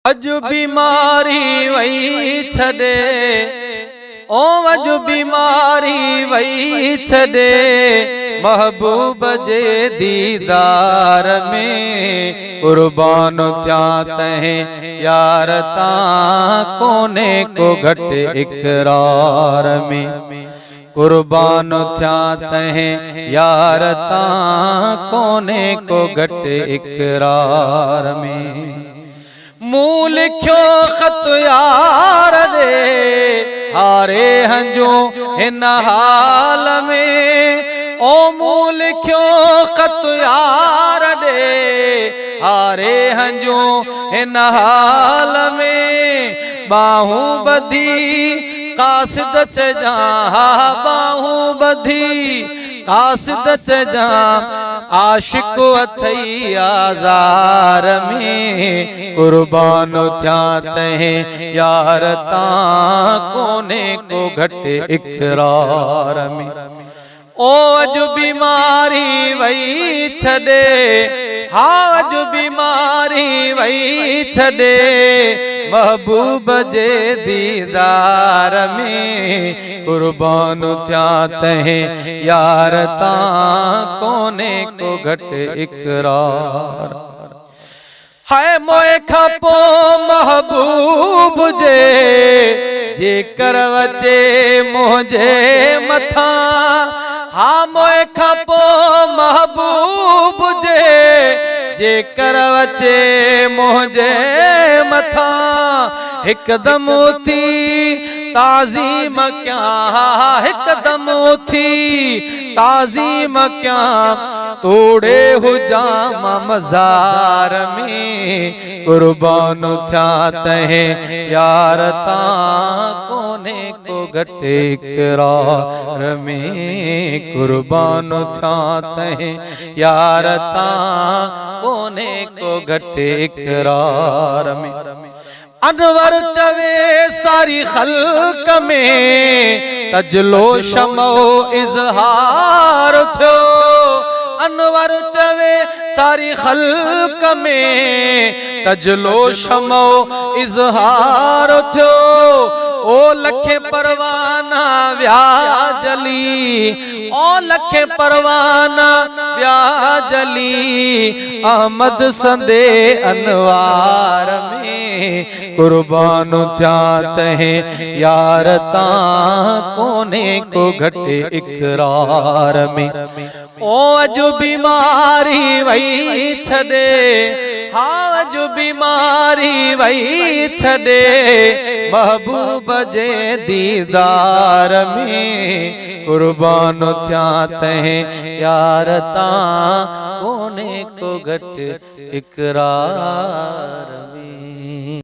अजु बीमारी वही छड़े, ओ अजु बीमारी वही छड़े, महबूब जे दीदार में कुर्बान थिया तहें यार तां कोने को घट इकरार में। कुर्बान थिया तहें यार तां कोने को घट इकरार में। मूं लिखियो ख़त यार दे हारे हंजो हिन हाल में, ओ मूं लिखियो ख़त यार दे हारे हंजो हिन हाल में। बाहूं बधी कासिद से जा, बाहूं बधी कासिद से जा, आशिक अथई आज़ार में। कुर्बान थिया तहें यार तां कोने को घट इकरार में। ओ अजु बीमारी वही छड़े, हाँ अजु बीमारी वही छड़े, महबूब जे दीदार में। कुर्बान थिया तहें यार तां कोने को घट इकरार। है मोए खपो महबूब जे कर वचे मुझे मथा, हाँ मोए खपो महबूब जे कर वचे मुझे मथा। हिकदम उथी ताज़ीम क्या, हिकदम उथी ताज़ीम क्या, तोड़े हुजामा मज़ार में। कुर्बान थिया तहें यार तां कोने को घट इकरार में। कुर्बान थिया तहें यार तां कोने को घट इकरार में। अनवर चवे सारी खल्क में, तजलो शमो इजहार थो। अनवर चवे सारी खल्क में, तजलो शमो इजहार थो। ओ लखे परवाना व्या जली, ओ लखे परवाना व्या जली, अहमद संदे अनवार में। कुर्बान थिया तहें यार तां कोने को घट इकरार में। ओ अजु बीमारी वही छड़े, हाँ अजु बीमारी वही छड़े, महबूब जे दीदार में। कुर्बान थिया तहें यार तां कोने को घट इकरार में।